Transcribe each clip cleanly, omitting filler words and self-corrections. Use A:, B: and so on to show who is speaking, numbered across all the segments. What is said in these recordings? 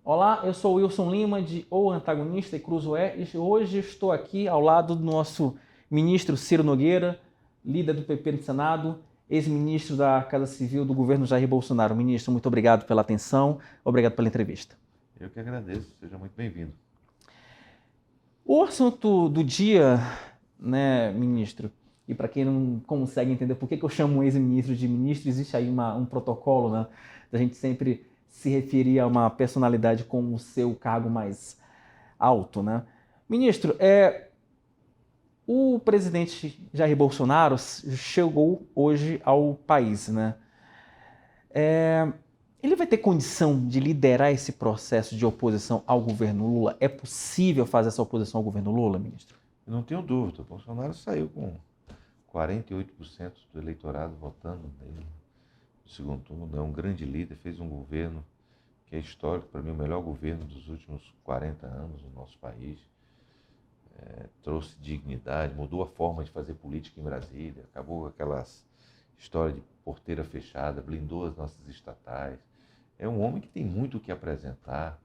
A: Olá, eu sou o Wilson Lima de O Antagonista e Cruzoé e hoje estou aqui ao lado do nosso ministro Ciro Nogueira, líder do PP no Senado, ex-ministro da Casa Civil do governo Jair Bolsonaro. Ministro, muito obrigado pela atenção, obrigado pela entrevista.
B: Eu que agradeço, seja muito bem-vindo.
A: O assunto do dia, né, ministro, e para quem não consegue entender por que eu chamo um ex-ministro de ministro, existe aí um protocolo, né, da gente sempre se referir a uma personalidade com o seu cargo mais alto, né? Ministro, o presidente Jair Bolsonaro chegou hoje ao país, né? Ele vai ter condição de liderar esse processo de oposição ao governo Lula? É possível fazer essa oposição ao governo Lula, ministro?
B: Eu não tenho dúvida, o Bolsonaro saiu com 48% do eleitorado votando nele no segundo turno, é um grande líder, fez um governo que é histórico, para mim o melhor governo dos últimos 40 anos no nosso país, trouxe dignidade, mudou a forma de fazer política em Brasília, acabou com aquelas histórias de porteira fechada, blindou as nossas estatais. É um homem que tem muito o que apresentar,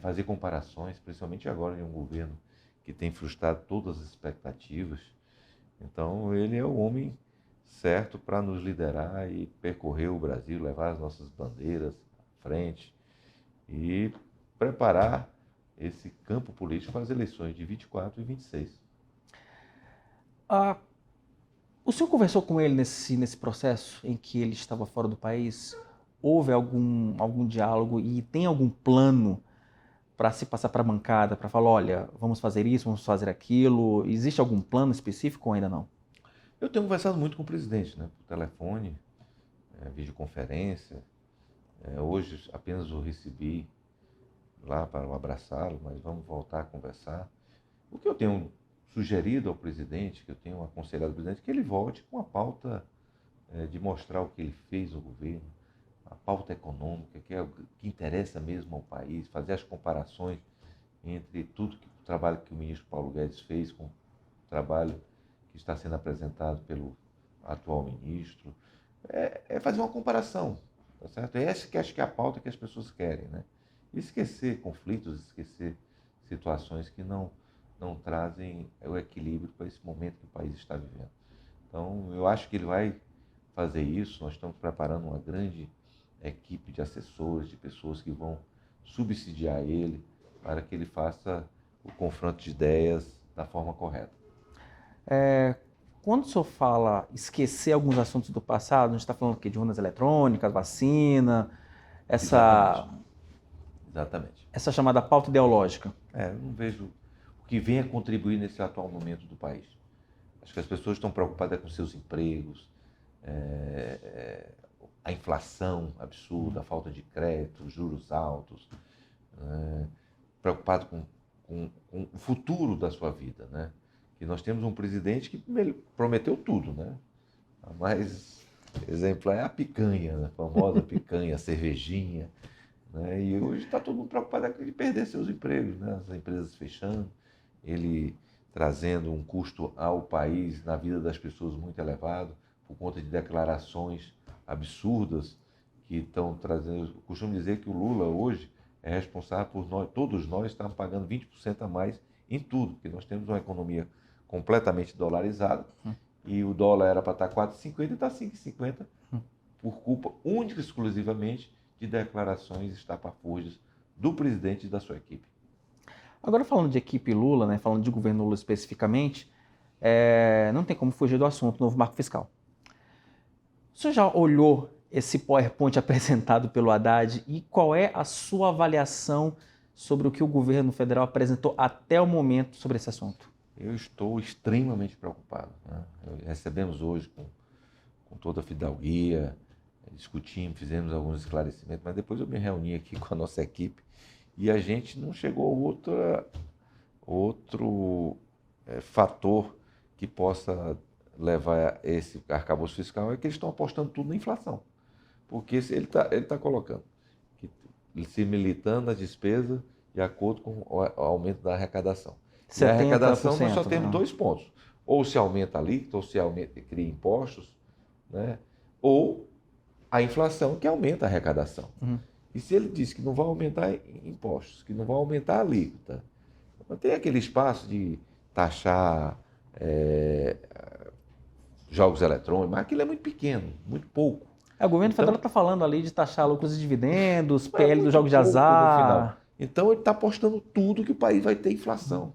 B: fazer comparações, principalmente agora em um governo que tem frustrado todas as expectativas. Então ele é o homem certo para nos liderar e percorrer o Brasil, levar as nossas bandeiras à frente e preparar esse campo político para as eleições de 24 e 26.
A: O senhor conversou com ele nesse processo em que ele estava fora do país? Houve algum diálogo e tem algum plano para se passar para a bancada, para falar, olha, vamos fazer isso, vamos fazer aquilo? Existe algum plano específico ou ainda não?
B: Eu tenho conversado muito com o presidente, né, por telefone, videoconferência. Hoje apenas o recebi lá para abraçá-lo, mas vamos voltar a conversar. O que eu tenho sugerido ao presidente, que eu tenho aconselhado ao presidente, que ele volte com a pauta de mostrar o que ele fez no governo, a pauta econômica, que é o que interessa mesmo ao país, fazer as comparações entre o trabalho que o ministro Paulo Guedes fez com o trabalho que está sendo apresentado pelo atual ministro. É fazer uma comparação, tá certo? É essa que acho que é a pauta que as pessoas querem, né? Esquecer conflitos, esquecer situações que não trazem o equilíbrio para esse momento que o país está vivendo. Então, eu acho que ele vai fazer isso. Nós estamos preparando uma grande equipe de assessores, de pessoas que vão subsidiar ele para que ele faça o confronto de ideias da forma correta.
A: Quando o senhor fala esquecer alguns assuntos do passado, a gente está falando o quê? De urnas eletrônicas, vacina,
B: Exatamente.
A: essa chamada pauta ideológica.
B: Eu não vejo o que vem a contribuir nesse atual momento do país. Acho que as pessoas estão preocupadas com seus empregos, a inflação absurda, a falta de crédito, os juros altos, preocupado com o futuro da sua vida, né? Que nós temos um presidente que prometeu tudo, né? A mais exemplar é a picanha, né? A famosa picanha, a cervejinha, né? E hoje está todo mundo preocupado em perder seus empregos, né? As empresas fechando, ele trazendo um custo ao país, na vida das pessoas muito elevado, por conta de declarações absurdas que estão trazendo. Eu costumo dizer que o Lula hoje é responsável por todos nós estarmos pagando 20% a mais em tudo, porque nós temos uma economia completamente dolarizada e o dólar era para estar 4,50 e está 5,50 por culpa única e exclusivamente de declarações estapafúrdias do presidente e da sua equipe.
A: Agora falando de equipe Lula, né, falando de governo Lula especificamente, não tem como fugir do assunto, novo marco fiscal. O senhor já olhou esse PowerPoint apresentado pelo Haddad e qual é a sua avaliação sobre o que o governo federal apresentou até o momento sobre esse assunto?
B: Eu estou extremamente preocupado, né? Recebemos hoje com toda a fidalguia, discutimos, fizemos alguns esclarecimentos, mas depois eu me reuni aqui com a nossa equipe e a gente não chegou a outro fator que possa levar a esse arcabouço fiscal, é que eles estão apostando tudo na inflação. Porque ele tá colocando que se militando a despesa de acordo com o aumento da arrecadação. E a arrecadação nós só temos dois pontos. Ou se aumenta a alíquota, ou se cria impostos, né? Ou a inflação que aumenta a arrecadação. E se ele disse que não vai aumentar impostos, que não vai aumentar a alíquota, tem aquele espaço de taxar jogos eletrônicos, mas aquilo é muito pequeno, muito pouco.
A: O governo
B: Então,
A: federal está falando ali de taxar lucros e dividendos,
B: mas é
A: PL dos
B: muito
A: jogos de
B: pouco no final.
A: azar.
B: Então ele está apostando tudo que o país vai ter inflação.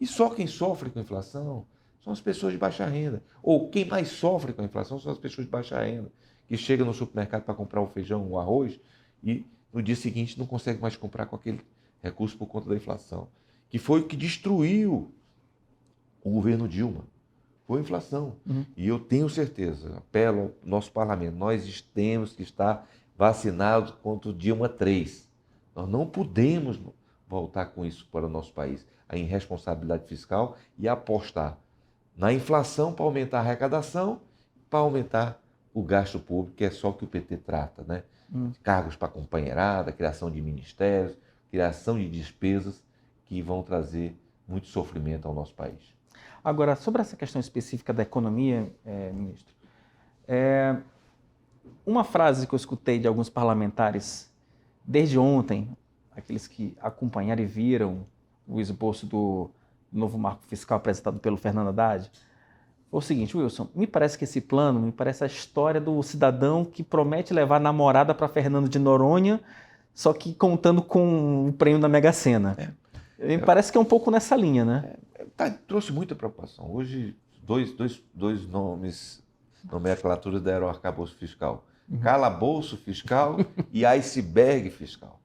B: E só quem sofre com a inflação são as pessoas de baixa renda. Ou quem mais sofre com a inflação são as pessoas de baixa renda, que chegam no supermercado para comprar o feijão, o arroz, e no dia seguinte não consegue mais comprar com aquele recurso por conta da inflação. Que foi o que destruiu o governo Dilma. Foi a inflação. E eu tenho certeza, apelo ao nosso parlamento, nós temos que estar vacinados contra o Dilma 3. Nós não podemos voltar com isso para o nosso país, a irresponsabilidade fiscal, e apostar na inflação para aumentar a arrecadação, para aumentar o gasto público, que é só o que o PT trata, né? Cargos para companheirada, criação de ministérios, criação de despesas que vão trazer muito sofrimento ao nosso país.
A: Agora, sobre essa questão específica da economia, ministro, uma frase que eu escutei de alguns parlamentares desde ontem, aqueles que acompanharam e viram o esboço do novo marco fiscal apresentado pelo Fernando Haddad, foi o seguinte: Wilson, me parece que esse plano, me parece a história do cidadão que promete levar a namorada para Fernando de Noronha, só que contando com o prêmio da Mega Sena. Me parece que é um pouco nessa linha, né?
B: Trouxe muita preocupação. Hoje, dois nomenclaturas deram arcabouço fiscal. Calabouço fiscal e iceberg fiscal.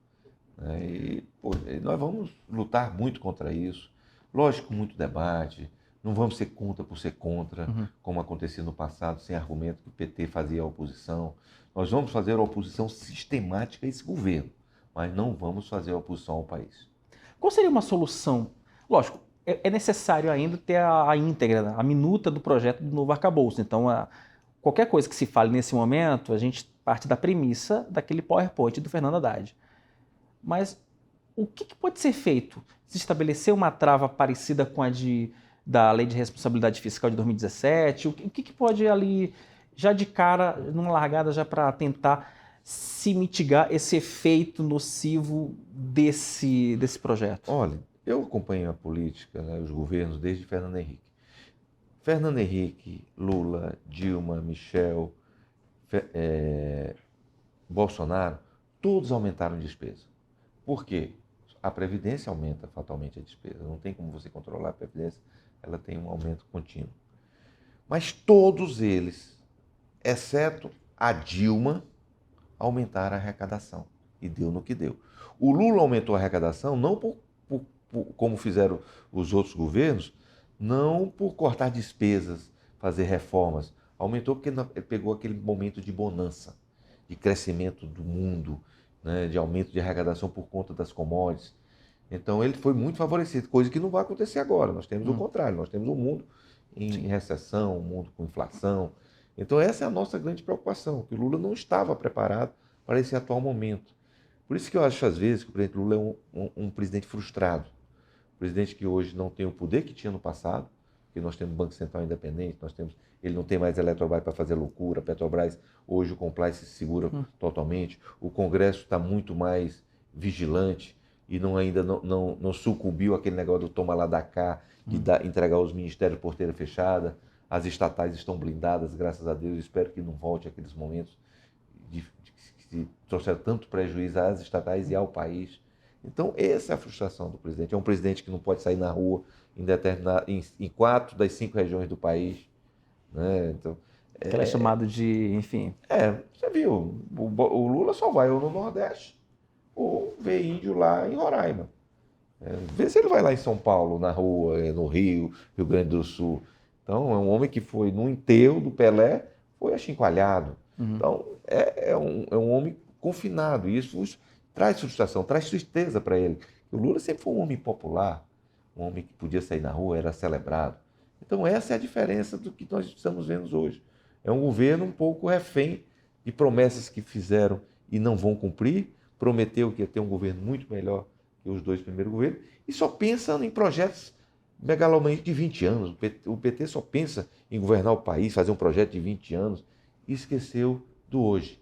B: Nós vamos lutar muito contra isso. Lógico, muito debate. Não vamos ser contra por ser contra, como acontecia no passado, sem argumento que o PT fazia a oposição. Nós vamos fazer a oposição sistemática a esse governo, mas não vamos fazer a oposição ao país.
A: Qual seria uma solução? Lógico, é necessário ainda ter a íntegra, a minuta do projeto do novo arcabouço. Então, qualquer coisa que se fale nesse momento, a gente parte da premissa daquele PowerPoint do Fernando Haddad. Mas o que pode ser feito? Se estabelecer uma trava parecida com a da Lei de Responsabilidade Fiscal de 2017? O que pode ali, já de cara, numa largada, já para tentar se mitigar esse efeito nocivo desse projeto?
B: Olha, eu acompanho a política, né, os governos, desde Fernando Henrique. Fernando Henrique, Lula, Dilma, Michel, Bolsonaro, todos aumentaram a despesa. Por quê? A Previdência aumenta fatalmente a despesa. Não tem como você controlar a Previdência, ela tem um aumento contínuo. Mas todos eles, exceto a Dilma, aumentaram a arrecadação. E deu no que deu. O Lula aumentou a arrecadação não como fizeram os outros governos, não por cortar despesas, fazer reformas. Aumentou porque ele pegou aquele momento de bonança, de crescimento do mundo, né, de aumento de arrecadação por conta das commodities. Então ele foi muito favorecido, coisa que não vai acontecer agora. Nós temos o contrário, nós temos um mundo em recessão, um mundo com inflação. Então essa é a nossa grande preocupação, que o Lula não estava preparado para esse atual momento. Por isso que eu acho, às vezes, que o presidente Lula é um presidente frustrado. Um presidente que hoje não tem o poder que tinha no passado, porque nós temos Banco Central independente, ele não tem mais Eletrobras para fazer loucura, a Petrobras, hoje o compliance se segura totalmente, o Congresso está muito mais vigilante e ainda não sucumbiu àquele negócio do toma lá da cá, de entregar os ministérios porteira fechada. As estatais estão blindadas, graças a Deus. Espero que não volte aqueles momentos que trouxeram tanto prejuízo às estatais e ao país. Então, essa é a frustração do presidente. É um presidente que não pode sair na rua em 4 das 5 regiões do país. Né? Então,
A: que é chamado de, enfim...
B: Você viu, o Lula só vai ou no Nordeste ou vê índio lá em Roraima. Vê se ele vai lá em São Paulo, na rua, no Rio Grande do Sul. Então, é um homem que foi no enterro do Pelé, foi achincoalhado. Então, é um homem confinado. E isso traz frustração, traz tristeza para ele. O Lula sempre foi um homem popular, um homem que podia sair na rua, era celebrado. Então, essa é a diferença do que nós estamos vendo hoje. É um governo um pouco refém de promessas que fizeram e não vão cumprir. Prometeu que ia ter um governo muito melhor que os 2 primeiros governos, e só pensa em projetos megalomaníacos de 20 anos. O PT só pensa em governar o país, fazer um projeto de 20 anos, e esqueceu do hoje.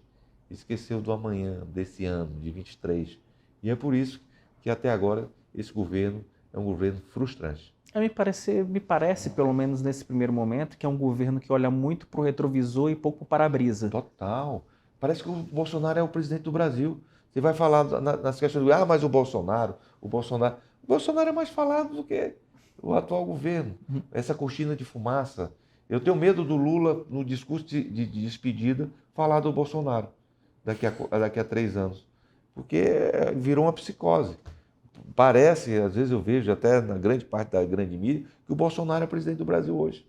B: esqueceu do amanhã, desse ano, de 23. E é por isso que até agora esse governo é um governo frustrante.
A: Me parece, pelo menos nesse primeiro momento, que é um governo que olha muito para o retrovisor e pouco para a para-brisa.
B: Total. Parece que o Bolsonaro é o presidente do Brasil. Você vai falar nas questões mas o Bolsonaro, o Bolsonaro. O Bolsonaro é mais falado do que o atual governo. Essa cortina de fumaça. Eu tenho medo do Lula, no discurso de despedida, falar do Bolsonaro daqui a 3 anos. Porque virou uma psicose. Parece, às vezes eu vejo até na grande parte da grande mídia, que o Bolsonaro é presidente do Brasil hoje.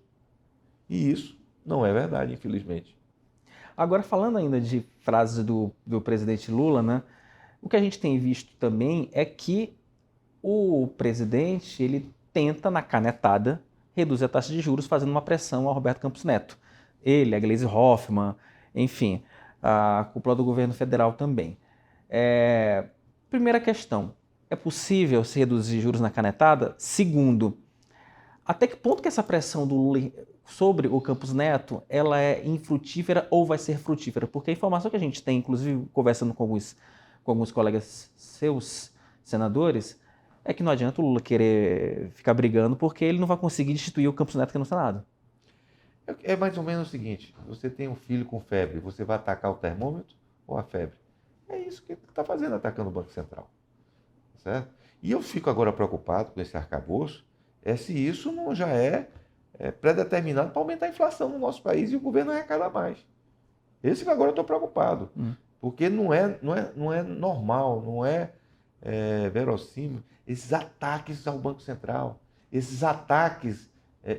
B: E isso não é verdade, infelizmente.
A: Agora, falando ainda de frases do presidente Lula, né, o que a gente tem visto também é que o presidente ele tenta, na canetada, reduzir a taxa de juros, fazendo uma pressão ao Roberto Campos Neto. Ele, a Gleisi Hoffmann, enfim, a cúpula do governo federal também. Primeira questão, é possível se reduzir juros na canetada? Segundo, até que ponto que essa pressão do Lula sobre o Campos Neto, ela é infrutífera ou vai ser frutífera? Porque a informação que a gente tem, inclusive conversando com alguns colegas seus, senadores, é que não adianta o Lula querer ficar brigando porque ele não vai conseguir destituir o Campos Neto aqui no Senado.
B: É mais ou menos o seguinte, você tem um filho com febre, você vai atacar o termômetro ou a febre? É isso que ele está fazendo, atacando o Banco Central. Certo? E eu fico agora preocupado com esse arcabouço, se isso não já é pré-determinado para aumentar a inflação no nosso país e o governo arrecadar mais. Esse que agora eu estou preocupado, porque não é normal, não é verossímil esses ataques ao Banco Central, esses ataques.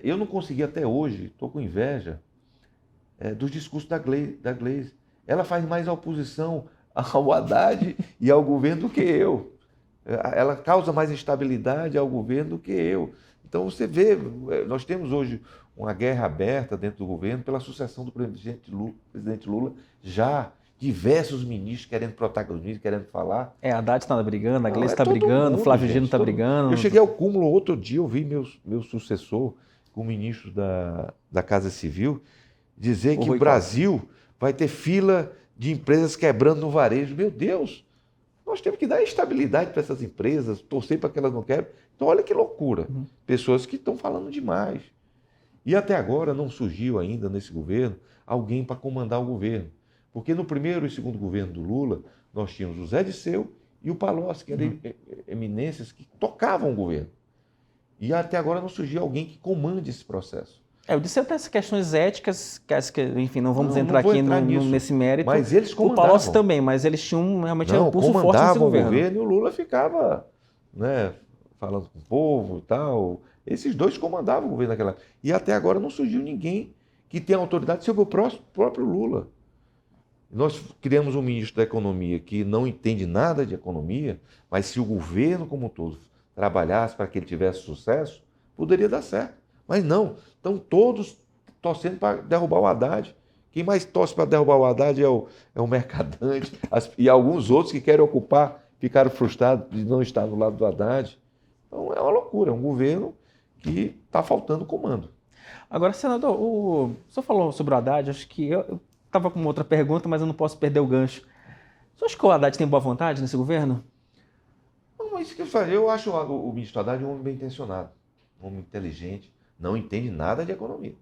B: Eu não consegui até hoje, estou com inveja, dos discursos da Gleisi. Ela faz mais oposição ao Haddad e ao governo do que eu. Ela causa mais instabilidade ao governo do que eu. Então você vê, nós temos hoje uma guerra aberta dentro do governo pela sucessão do presidente Lula, já diversos ministros querendo protagonismo, querendo falar.
A: Haddad está brigando, a Gleisi está brigando, Flávio Dino está brigando.
B: Eu cheguei ao cúmulo outro dia, eu vi meu sucessor, o ministro da Casa Civil, dizer que o Brasil vai ter fila de empresas quebrando no varejo. Meu Deus! Nós temos que dar estabilidade para essas empresas, torcer para que elas não quebrem. Então, olha que loucura. Pessoas que estão falando demais. E até agora não surgiu ainda nesse governo alguém para comandar o governo. Porque no primeiro e segundo governo do Lula, nós tínhamos o Zé Disseu e o Palocci, que eram eminências que tocavam o governo. E até agora não surgiu alguém que comande esse processo.
A: O Disseu tem essas questões éticas, que, enfim, não vamos entrar aqui nesse mérito.
B: Mas eles comandavam.
A: O Palocci também, mas eles tinham realmente um pulso forte nesse governo.
B: E o Lula ficava, falando com o povo e tal. Esses dois comandavam o governo naquela época. E até agora não surgiu ninguém que tenha autoridade sobre o próprio Lula. Nós criamos um ministro da Economia que não entende nada de economia, mas se o governo como um todo trabalhasse para que ele tivesse sucesso, poderia dar certo. Mas não, estão todos torcendo para derrubar o Haddad. Quem mais torce para derrubar o Haddad é o Mercadante e alguns outros que querem ocupar, ficaram frustrados de não estar no lado do Haddad. Então é uma loucura, é um governo que está faltando comando.
A: Agora, senador, o senhor falou sobre o Haddad, acho que eu estava com uma outra pergunta, mas eu não posso perder o gancho. Você acha que o Haddad tem boa vontade nesse governo?
B: Não, mas isso que eu falei, eu acho o ministro Haddad um homem bem intencionado, um homem inteligente, não entende nada de economia.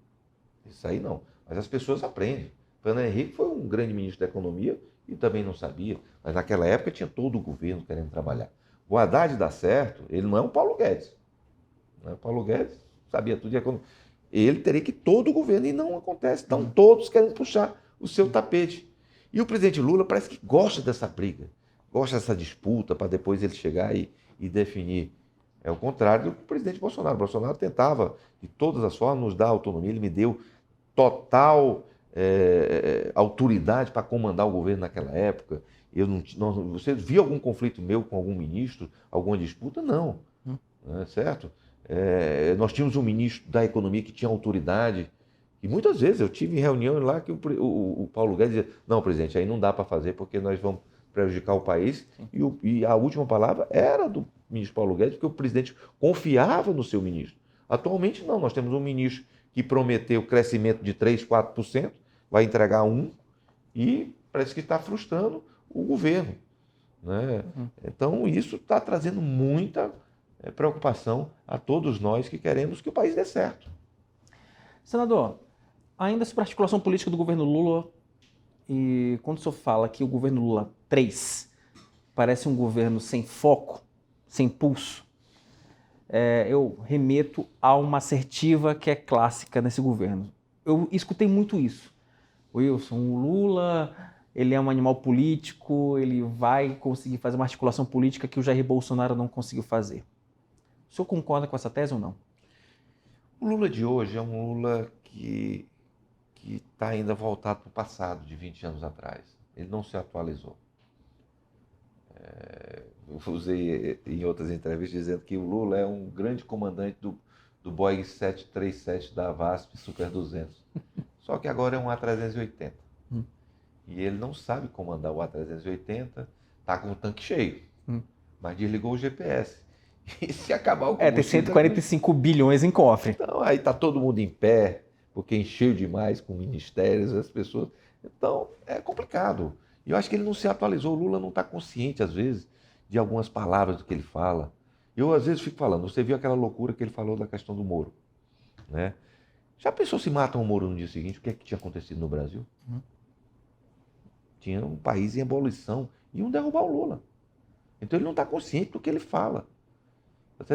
B: Isso aí não. Mas as pessoas aprendem. Fernando Henrique foi um grande ministro da economia e também não sabia. Mas naquela época tinha todo o governo querendo trabalhar. O Haddad dá certo, ele não é um Paulo Guedes. Não é o Paulo Guedes, sabia tudo de economia. Ele teria que todo o governo, e não acontece. Estão todos querendo puxar o seu tapete. E o presidente Lula parece que gosta dessa briga, gosta dessa disputa para depois ele chegar e definir. É o contrário do presidente Bolsonaro. Bolsonaro tentava, de todas as formas, nos dar autonomia. Ele me deu total autoridade para comandar o governo naquela época. Você viu algum conflito meu com algum ministro, alguma disputa? Não. Certo? Nós tínhamos um ministro da Economia que tinha autoridade. E muitas vezes eu tive reuniões lá que o Paulo Guedes dizia, não, presidente, aí não dá para fazer porque nós vamos prejudicar o país. E a última palavra era do ministro Paulo Guedes, porque o presidente confiava no seu ministro. Atualmente não, nós temos um ministro que prometeu crescimento de 3%, 4%, vai entregar 1% e parece que está frustrando o governo, né? Então, isso está trazendo muita preocupação a todos nós que queremos que o país dê certo.
A: Senador, ainda sobre a articulação política do governo Lula, e quando o senhor fala que o governo Lula 3 parece um governo sem foco, sem pulso, eu remeto a uma assertiva que é clássica nesse governo. Eu escutei muito isso. Wilson, o Lula, ele é um animal político, ele vai conseguir fazer uma articulação política que o Jair Bolsonaro não conseguiu fazer. O senhor concorda com essa tese ou não?
B: O Lula de hoje é um Lula que está ainda voltado para o passado, de 20 anos atrás. Ele não se atualizou. Eu usei em outras entrevistas dizendo que o Lula é um grande comandante do Boeing 737 da VASP Super 200. Só que agora é um A380. E ele não sabe comandar o A380, está com o tanque cheio, mas desligou o GPS. E se acabar o combustível...
A: Tem 145 bilhões em cofre.
B: Então, aí está todo mundo em pé, porque encheu demais com ministérios, as pessoas... Então, é complicado. E eu acho que ele não se atualizou. O Lula não está consciente, às vezes, de algumas palavras do que ele fala. Eu, às vezes, fico falando, você viu aquela loucura que ele falou da questão do Moro, né? Já pensou se matam o Moro no dia seguinte? O que é que tinha acontecido no Brasil? Tinha um país em ebulição. Iam derrubar o Lula. Então ele não está consciente do que ele fala.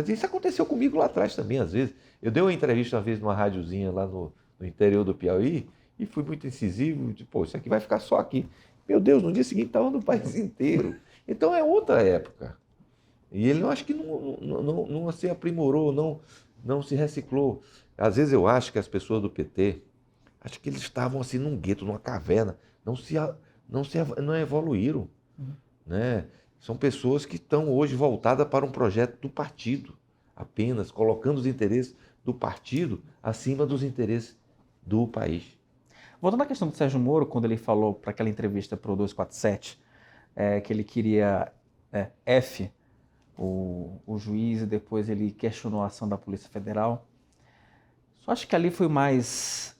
B: Isso aconteceu comigo lá atrás também, às vezes. Eu dei uma entrevista uma vez numa rádiozinha lá no interior do Piauí e fui muito incisivo. Tipo, isso aqui vai ficar só aqui. Meu Deus, no dia seguinte estava no país inteiro. Então é outra época. E ele acho que não se aprimorou, não se reciclou. Às vezes eu acho que as pessoas do PT, acho que eles estavam assim num gueto, numa caverna, não evoluíram, né? São pessoas que estão hoje voltadas para um projeto do partido, apenas colocando os interesses do partido acima dos interesses do país.
A: Voltando à questão do Sérgio Moro, quando ele falou para aquela entrevista para o 247, que ele queria F, o juiz, e depois ele questionou a ação da Polícia Federal. Só acho que ali foi mais...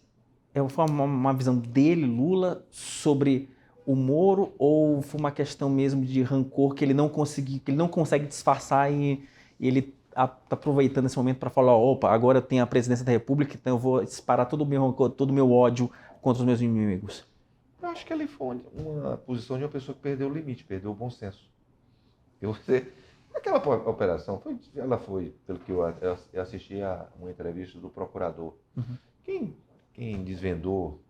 A: Foi uma visão dele, Lula, sobre o Moro, ou foi uma questão mesmo de rancor que ele não consegue disfarçar e ele está aproveitando esse momento para falar, opa, agora eu tenho a presidência da República, então eu vou disparar todo o meu rancor, todo o meu ódio contra os meus inimigos?
B: Eu acho que ali foi uma posição de uma pessoa que perdeu o limite, perdeu o bom senso. Aquela operação, ela foi, pelo que eu assisti a uma entrevista do procurador. Quem desvendou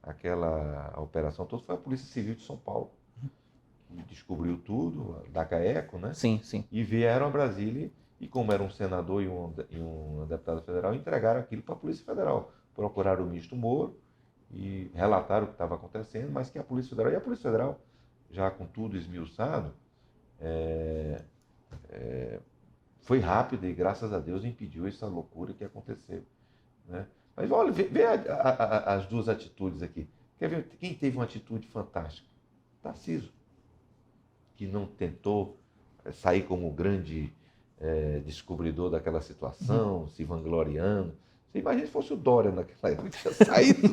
B: aquela operação toda foi a Polícia Civil de São Paulo, que descobriu tudo, da CAECO, né?
A: Sim, sim.
B: E vieram a Brasília, e como era um senador e um deputado federal, entregaram aquilo para a Polícia Federal. Procuraram o ministro Moro e relataram o que estava acontecendo, mas que a Polícia Federal, já com tudo esmiuçado, foi rápida e, graças a Deus, impediu essa loucura que aconteceu, né? Mas olha, vê as duas atitudes aqui. Quer ver quem teve uma atitude fantástica? Tarcísio, que não tentou sair como grande descobridor daquela situação, se vangloriando. Você imagina se fosse o Dória naquela época, tinha saído,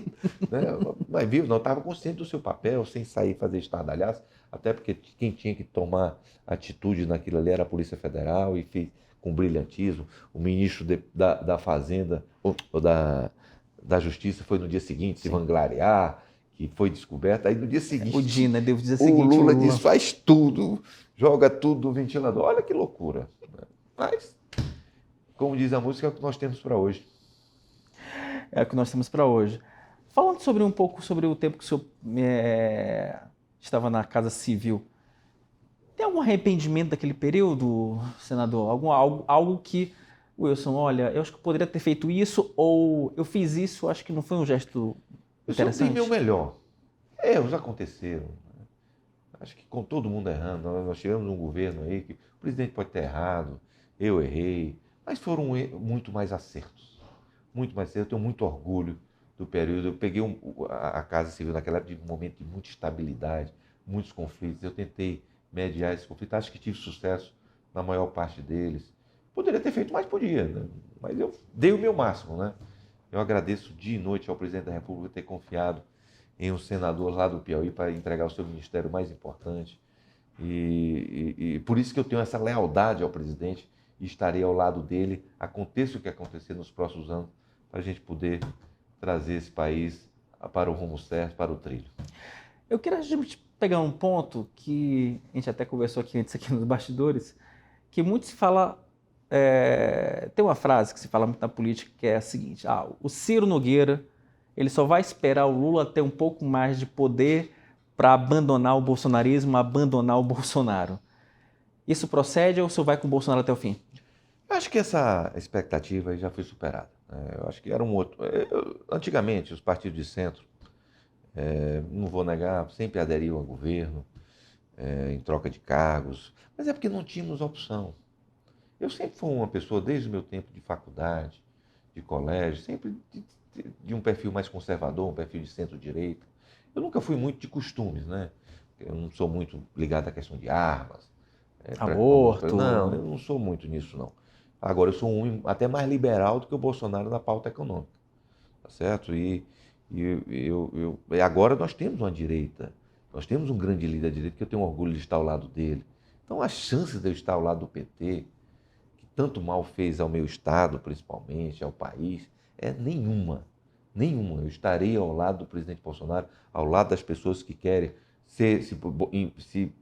B: né? Mas viu, não estava consciente do seu papel, sem sair fazer estardalhaço, até porque quem tinha que tomar atitude naquilo ali era a Polícia Federal, e fez com brilhantismo. O ministro da Fazenda, ou da Justiça, foi no dia seguinte se vangloriar, que foi descoberto. Aí no dia seguinte,
A: O Dina, devo dizer o seguinte,
B: o Lula diz, faz tudo, joga tudo no ventilador. Olha que loucura. Mas, como diz a música, é o que nós temos para hoje.
A: É o que nós temos para hoje. Falando um pouco sobre o tempo que o senhor estava na Casa Civil, tem algum arrependimento daquele período, senador? Algo que, Wilson, olha, eu acho que eu poderia ter feito isso, ou eu fiz isso, acho que não foi um gesto interessante?
B: Eu sempre dei meu melhor. Erros aconteceram. Acho que com todo mundo errando, nós tivemos um governo aí que o presidente pode ter errado, eu errei, mas foram muito mais acertos. Muito mais acertos. Eu tenho muito orgulho do período. Eu peguei a Casa Civil naquela época de um momento de muita estabilidade, muitos conflitos. Eu tentei mediar esses conflitos, acho que tive sucesso na maior parte deles. Poderia ter feito mais, podia, né? Mas eu dei o meu máximo, né? Eu agradeço dia e noite ao presidente da República ter confiado em um senador lá do Piauí para entregar o seu ministério mais importante. E por isso que eu tenho essa lealdade ao presidente e estarei ao lado dele, aconteça o que acontecer nos próximos anos, para a gente poder trazer esse país para o rumo certo, para o trilho.
A: Eu queria pegar um ponto que a gente até conversou aqui antes aqui nos bastidores, que muito se fala, tem uma frase que se fala muito na política que é a seguinte: o Ciro Nogueira, ele só vai esperar o Lula ter um pouco mais de poder para abandonar o bolsonarismo, abandonar o Bolsonaro. Isso procede ou o senhor vai com o Bolsonaro até o fim?
B: Eu acho que essa expectativa aí já foi superada, né? Eu acho que era um outro. Antigamente, os partidos de centro, não vou negar, sempre aderiam ao governo, em troca de cargos, mas é porque não tínhamos opção. Eu sempre fui uma pessoa, desde o meu tempo de faculdade, de colégio, sempre de um perfil mais conservador, um perfil de centro-direita. Eu nunca fui muito de costumes, né? Eu não sou muito ligado à questão de armas,
A: Aborto.
B: Não, eu não sou muito nisso, não. Agora, eu sou um homem até mais liberal do que o Bolsonaro na pauta econômica, tá certo? E agora nós temos uma direita, nós temos um grande líder da direita que eu tenho orgulho de estar ao lado dele. Então, as chances de eu estar ao lado do PT, que tanto mal fez ao meu Estado, principalmente, ao país, é nenhuma. Nenhuma. Eu estarei ao lado do presidente Bolsonaro, ao lado das pessoas que querem se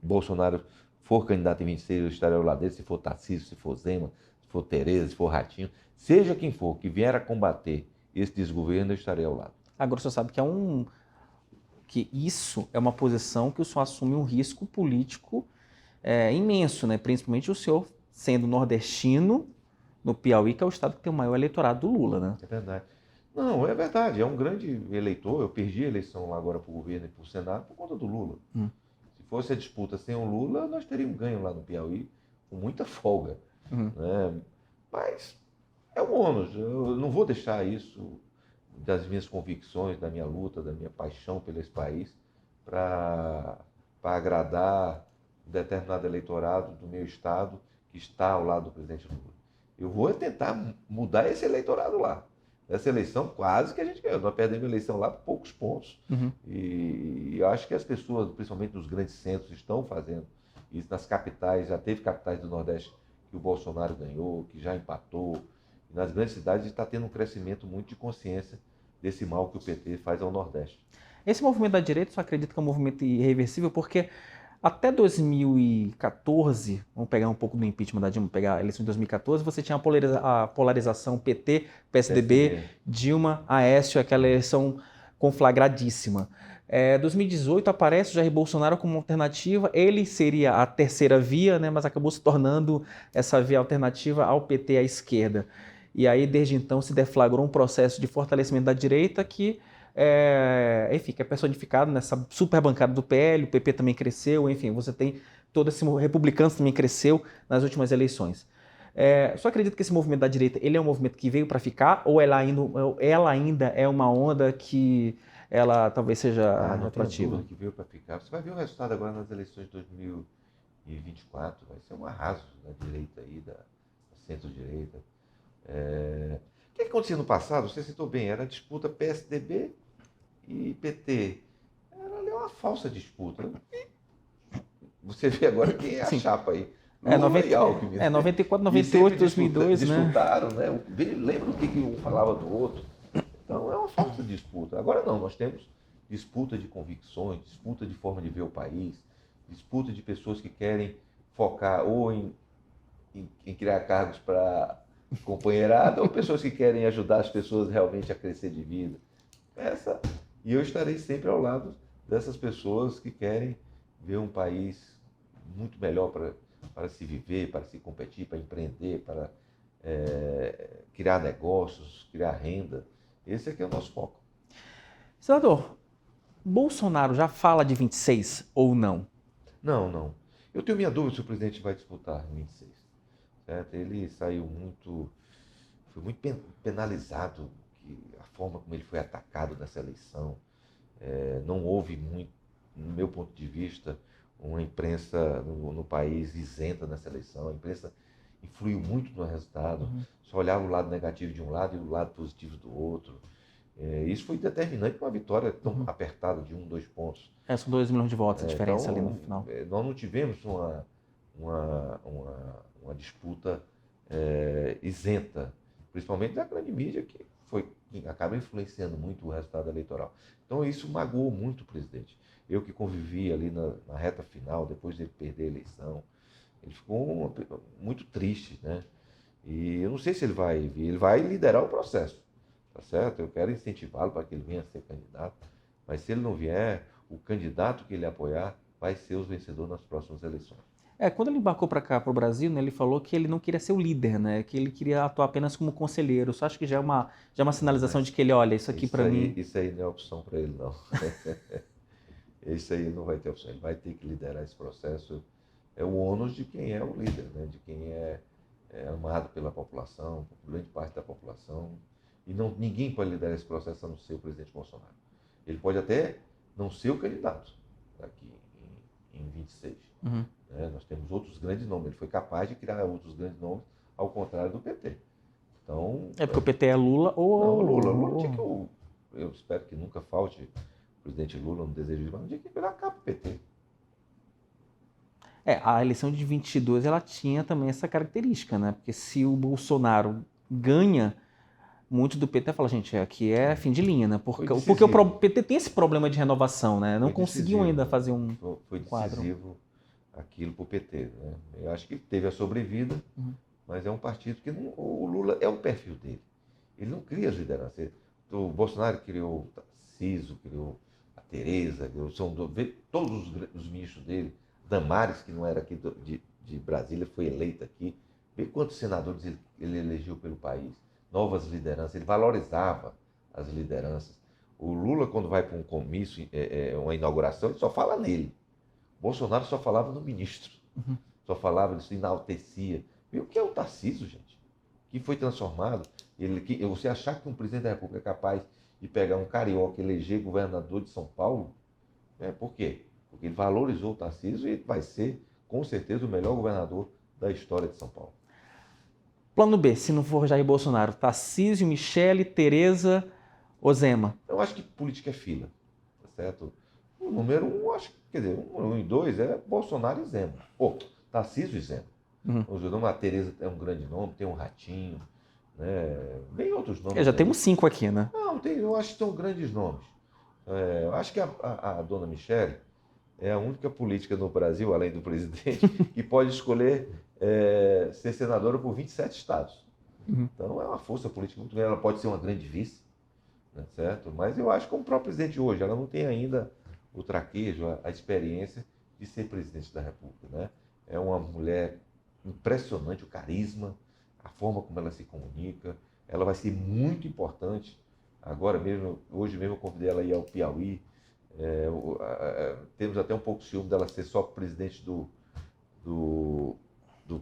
B: Bolsonaro for candidato em 26, eu estarei ao lado dele, se for Tarcísio, se for Zema, se for Tereza, se for Ratinho, seja quem for que vier a combater esse desgoverno, eu estarei ao lado.
A: Agora o senhor sabe que isso é uma posição que o senhor assume um risco político imenso, né? Principalmente o senhor sendo nordestino no Piauí, que é o estado que tem o maior eleitorado do Lula, né?
B: É verdade. Não, é verdade, é um grande eleitor. Eu perdi a eleição lá agora para o governo e para o Senado por conta do Lula. Se fosse a disputa sem o Lula, nós teríamos ganho lá no Piauí com muita folga. Né? Mas é um ônus, eu não vou deixar isso das minhas convicções, da minha luta, da minha paixão pelo esse país para agradar um determinado eleitorado do meu estado que está ao lado do presidente Lula. Eu vou tentar mudar esse eleitorado lá. Nessa eleição, quase que a gente ganhou. Nós perdemos a eleição lá por poucos pontos. E eu acho que as pessoas, principalmente nos grandes centros, estão fazendo isso nas capitais. Já teve capitais do Nordeste que o Bolsonaro ganhou, que já empatou. E nas grandes cidades está tendo um crescimento muito de consciência desse mal que o PT faz ao Nordeste.
A: Esse movimento da direita, eu só acredito que é um movimento irreversível, porque até 2014, vamos pegar um pouco do impeachment da Dilma, pegar a eleição de 2014, você tinha a polarização PT, PSDB, Dilma, Aécio, aquela eleição conflagradíssima. 2018 aparece o Jair Bolsonaro como alternativa, ele seria a terceira via, né, mas acabou se tornando essa via alternativa ao PT à esquerda. E aí, desde então, se deflagrou um processo de fortalecimento da direita que enfim, que é personificado nessa super bancada do PL, o PP também cresceu, enfim, você tem todo esse republicano também cresceu nas últimas eleições. Só acredito que esse movimento da direita, ele é um movimento que veio para ficar ou ela ainda é uma onda que ela talvez seja retroativa?
B: Que veio para ficar. Você vai ver o resultado agora nas eleições de 2024, vai ser um arraso da direita aí, da centro-direita. O que acontecia no passado? Você citou bem, era a disputa PSDB e PT. Era uma falsa disputa. Você vê agora quem é a chapa aí. Lula e Alckmin.
A: 94, 98, 2002,
B: disputaram, né? Lembra do que um falava do outro? Então é uma falsa disputa. Agora não, nós temos disputa de convicções, disputa de forma de ver o país, disputa de pessoas que querem focar ou em criar cargos para companheirado ou pessoas que querem ajudar as pessoas realmente a crescer de vida. E eu estarei sempre ao lado dessas pessoas que querem ver um país muito melhor para se viver, para se competir, para empreender, para criar negócios, criar renda. Esse aqui é o nosso foco.
A: Senador, Bolsonaro já fala de 26 ou não?
B: Não. Eu tenho minha dúvida se o presidente vai disputar em 26. Certo? Ele foi muito penalizado, a forma como ele foi atacado nessa eleição. Não houve muito, no meu ponto de vista, uma imprensa no país isenta nessa eleição. A imprensa influiu muito no resultado, só olhava o lado negativo de um lado e o lado positivo do outro. Isso foi determinante para uma vitória tão apertada de 2 pontos.
A: São 2 milhões de votos a diferença
B: Então,
A: ali no final.
B: nós não tivemos uma disputa isenta, principalmente da grande mídia, que acaba influenciando muito o resultado eleitoral. Então, isso magoou muito o presidente. Eu que convivi ali na reta final, depois de ele perder a eleição, ele ficou muito triste, né? E eu não sei se ele vai vir, ele vai liderar o processo, tá certo? Eu quero incentivá-lo para que ele venha a ser candidato, mas se ele não vier, o candidato que ele apoiar vai ser o vencedor nas próximas eleições.
A: Quando ele embarcou para cá, para o Brasil, né, ele falou que ele não queria ser o líder, né, que ele queria atuar apenas como conselheiro. Só acho que já é uma sinalização de que ele, olha, isso aqui para mim...
B: Isso aí não é opção para ele, não. Isso aí não vai ter opção, ele vai ter que liderar esse processo. É o ônus de quem é o líder, né, de quem é amado pela população, por grande parte da população. E ninguém pode liderar esse processo a não ser o presidente Bolsonaro. Ele pode até não ser o candidato aqui em 26.
A: Uhum.
B: Nós temos outros grandes nomes. Ele foi capaz de criar outros grandes nomes, ao contrário do PT. Então,
A: porque o PT é Lula ou...
B: Não, Lula tinha que... Eu espero que nunca falte o presidente Lula no desejo de... Mas não tinha que virar capa o PT.
A: A eleição de 22 ela tinha também essa característica, né? Porque se o Bolsonaro ganha, muito do PT fala, gente, aqui é fim de linha, né? Porque o PT tem esse problema de renovação, né? Não conseguiu ainda fazer um quadro.
B: Foi decisivo aquilo para o PT, né? Eu acho que teve a sobrevida, mas é um partido que o Lula é o perfil dele. Ele não cria as lideranças. O Bolsonaro criou o Tarcísio, criou a Tereza, todos os ministros dele. Damares, que não era aqui de Brasília, foi eleita aqui. Vê quantos senadores ele elegeu pelo país. Novas lideranças, ele valorizava as lideranças. O Lula, quando vai para um comício, uma inauguração, ele só fala nele. Bolsonaro só falava no ministro. Só falava, ele se enaltecia. E o que é o Tarcísio, gente? Que foi transformado. Você achar que um presidente da República é capaz de pegar um carioca e eleger governador de São Paulo? Por quê? Porque ele valorizou o Tarcísio e vai ser, com certeza, o melhor governador da história de São Paulo.
A: Plano B, se não for Jair Bolsonaro, Tarcísio, Michele, Tereza ou Zema?
B: Eu acho que política é fila, tá certo? O número 1, o 1 e 2 é Bolsonaro e Zema. Tarcísio e Zema. A Tereza é um grande nome, tem um Ratinho, né? Bem outros nomes.
A: Já temos 5 aqui, né?
B: Não, eu acho que são grandes nomes. Eu acho que a dona Michele é a única política no Brasil, além do presidente, que pode escolher ser senadora por 27 estados. Então é uma força política muito grande. Ela pode ser uma grande vice, né, certo? Mas eu acho que como o próprio presidente hoje, ela não tem ainda o traquejo, a experiência de ser presidente da República, né? É uma mulher impressionante, o carisma, a forma como ela se comunica. Ela vai ser muito importante. Agora mesmo, hoje mesmo eu convidei ela a ir ao Piauí. Temos até um pouco de ciúme dela ser só presidente do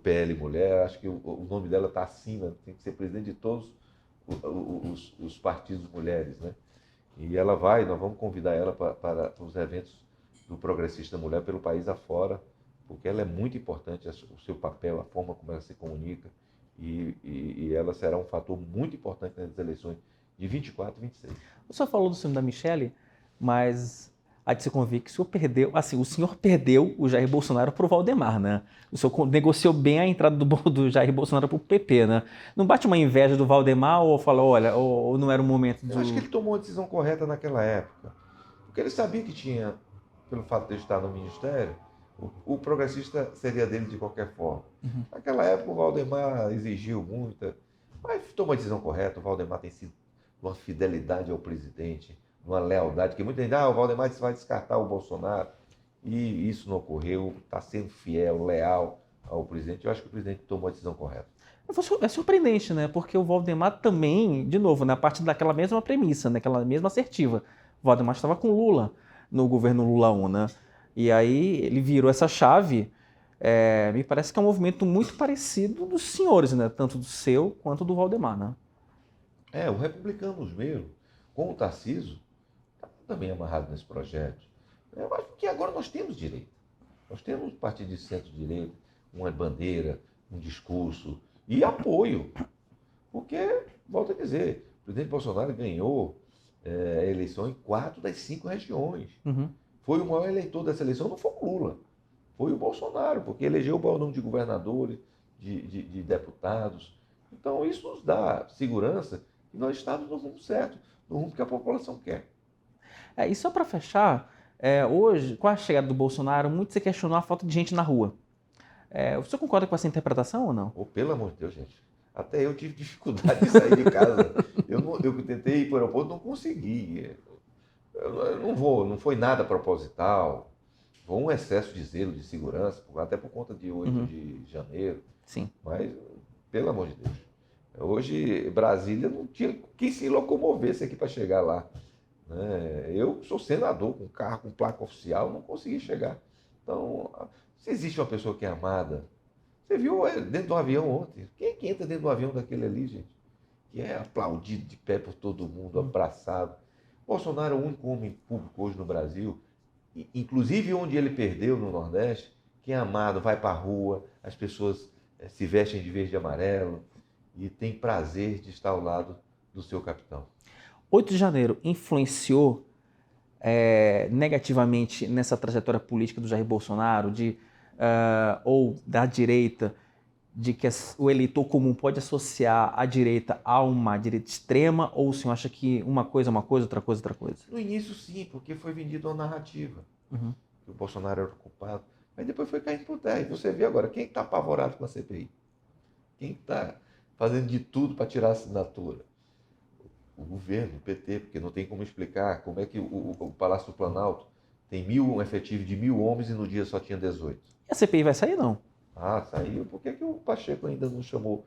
B: PL Mulher. Acho que o nome dela está acima, tem que ser presidente de todos os partidos mulheres, né? E nós vamos convidar ela para os eventos do Progressista Mulher pelo país afora, porque ela é muito importante, o seu papel, a forma como ela se comunica, e ela será um fator muito importante nas eleições de 24 e 26.
A: O senhor falou do ciúme da Michele, mas há de se convir que o senhor perdeu o Jair Bolsonaro para o Valdemar, né? O senhor negociou bem a entrada do Jair Bolsonaro para o PP, né? Não bate uma inveja do Valdemar ou fala, olha, ou não era o momento
B: Eu acho que ele tomou a decisão correta naquela época, porque ele sabia que tinha, pelo fato de ele estar no ministério, o progressista seria dele de qualquer forma. Naquela época o Valdemar exigiu muito, mas tomou a decisão correta. O Valdemar tem sido uma fidelidade ao presidente, uma lealdade, que muita gente o Valdemar vai descartar o Bolsonaro, e isso não ocorreu, está sendo fiel, leal ao presidente. Eu acho que o presidente tomou a decisão correta.
A: É surpreendente, né? Porque o Valdemar também, de novo, né, a partir daquela mesma premissa, né, aquela mesma assertiva. O Valdemar estava com Lula no governo Lula 1, né? E aí ele virou essa chave. Me parece que é um movimento muito parecido dos senhores, né? Tanto do seu quanto do Valdemar, né?
B: O Republicanos mesmo, com o Tarcísio, está também amarrado nesse projeto. Eu acho que agora nós temos direito. Nós temos um partido de centro-direita, uma bandeira, um discurso e apoio. Porque, volto a dizer, o presidente Bolsonaro ganhou eleição em 4 das 5 regiões.
A: Uhum.
B: Foi o maior eleitor dessa eleição, não foi o Lula, foi o Bolsonaro, porque elegeu o maior número de governadores, de deputados. Então isso nos dá segurança que nós estamos no rumo certo, no rumo que a população quer.
A: E só para fechar, hoje, com a chegada do Bolsonaro, muito se questionou a falta de gente na rua. O senhor concorda com essa interpretação ou não?
B: Pelo amor de Deus, gente. Até eu tive dificuldade de sair de casa. Eu tentei ir para o aeroporto, não consegui. Não foi nada proposital. Foi um excesso de zelo, de segurança, até por conta de 8 de janeiro.
A: Sim.
B: Mas, pelo amor de Deus. Hoje, Brasília não tinha quem se locomovesse aqui para chegar lá. Eu sou senador, com carro, com placa oficial, não consegui chegar. Então, se existe uma pessoa que é amada, você viu dentro do avião ontem, quem é que entra dentro do avião daquele ali, gente? Que é aplaudido de pé por todo mundo, abraçado. Bolsonaro é o único homem público hoje no Brasil, inclusive onde ele perdeu no Nordeste, que é amado, vai para a rua, as pessoas se vestem de verde e amarelo e tem prazer de estar ao lado do seu capitão.
A: 8 de janeiro influenciou negativamente nessa trajetória política do Jair Bolsonaro, ou da direita, de que o eleitor comum pode associar a direita a uma direita extrema, ou o senhor acha que uma coisa é uma coisa, outra coisa é outra coisa?
B: No início sim, porque foi vendido uma narrativa, que o Bolsonaro era o culpado, mas depois foi caindo por terra. E você vê agora, quem está apavorado com a CPI? Quem está fazendo de tudo para tirar a assinatura? O governo, o PT, porque não tem como explicar como é que o Palácio do Planalto tem um efetivo de 1.000 homens e no dia só tinha 18.
A: E a CPI vai sair, não?
B: Saiu. Por que o Pacheco ainda não chamou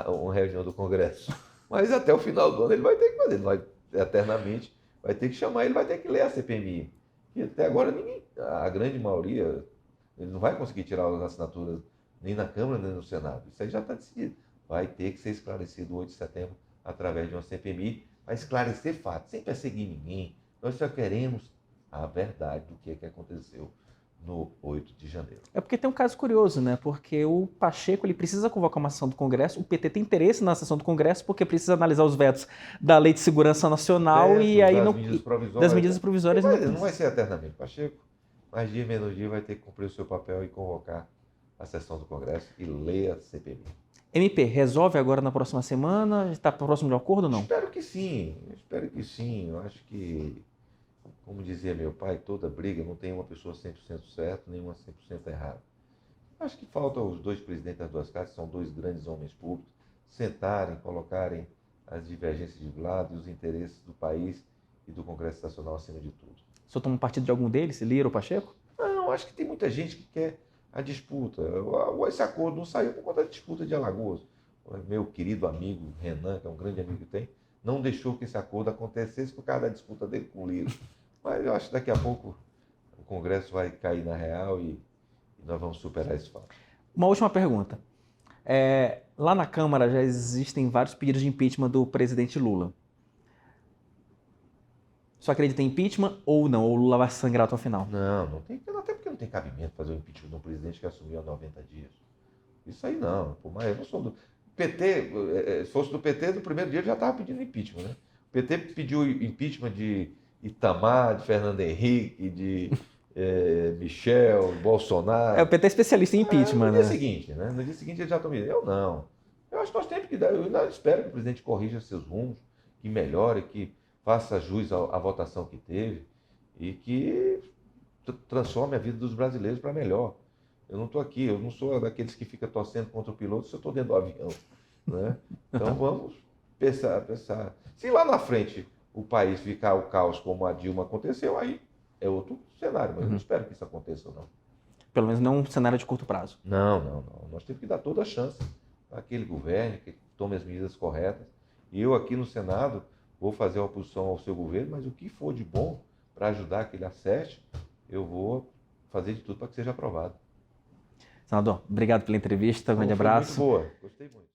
B: uma reunião do Congresso? Mas até o final do ano ele vai ter que fazer, ele vai eternamente, vai ter que chamar, ele vai ter que ler a CPMI. E até agora a grande maioria, ele não vai conseguir tirar as assinaturas nem na Câmara nem no Senado. Isso aí já está decidido. Vai ter que ser esclarecido 8 de setembro através de uma CPMI, para esclarecer fatos, sem perseguir ninguém. Nós só queremos a verdade do que é que aconteceu no 8 de janeiro.
A: Porque tem um caso curioso, né? Porque o Pacheco ele precisa convocar uma sessão do Congresso, o PT tem interesse na sessão do Congresso porque precisa analisar os vetos da Lei de Segurança Nacional e aí das medidas provisórias.
B: Não vai ser eternamente. Pacheco, mais dia menos dia, vai ter que cumprir o seu papel e convocar a sessão do Congresso e ler a CPMI.
A: MP, resolve agora na próxima semana? Está próximo de um acordo ou não?
B: Espero que sim. Eu acho que, como dizia meu pai, toda briga não tem uma pessoa 100% certa, nem uma 100% errada. Acho que falta os dois presidentes das duas casas, são dois grandes homens públicos, sentarem, colocarem as divergências de lado e os interesses do país e do Congresso Nacional acima de tudo.
A: O senhor toma partido de algum deles, Lira ou Pacheco?
B: Não, acho que tem muita gente que quer a disputa. Esse acordo não saiu por conta da disputa de Alagoas. O meu querido amigo Renan, que é um grande amigo que tem, não deixou que esse acordo acontecesse por causa da disputa dele com o Lira. Mas eu acho que daqui a pouco o Congresso vai cair na real e nós vamos superar esse fato.
A: Uma última pergunta. Lá na Câmara já existem vários pedidos de impeachment do presidente Lula. Só acredita em impeachment ou não? Ou o Lula vai sangrar até o final?
B: Não tem, até porque não tem cabimento fazer o impeachment de um presidente que assumiu há 90 dias. Isso aí não. Mas eu não sou do PT, se fosse do PT, no primeiro dia ele já estava pedindo impeachment, né? O PT pediu impeachment de Itamar, de Fernando Henrique, de Michel, Bolsonaro.
A: O PT é especialista em impeachment,
B: no dia seguinte, né? No dia seguinte eles já estão me dizendo, eu não. Eu acho que nós temos que dar, eu ainda espero que o presidente corrija seus rumos, que melhore, que faça jus à votação que teve e que transforme a vida dos brasileiros para melhor. Eu não estou aqui, eu não sou daqueles que ficam torcendo contra o piloto se eu estou dentro do avião. Né? Então vamos pensar. Se lá na frente o país ficar o caos como a Dilma aconteceu, aí é outro cenário, mas eu não espero que isso aconteça, não.
A: Pelo menos não um cenário de curto prazo.
B: Não. Nós temos que dar toda a chance para aquele governo que tome as medidas corretas. E eu aqui no Senado vou fazer a oposição ao seu governo, mas o que for de bom para ajudar que ele acerte, eu vou fazer de tudo para que seja aprovado.
A: Senador, obrigado pela entrevista, um grande abraço.
B: Foi muito boa, gostei muito.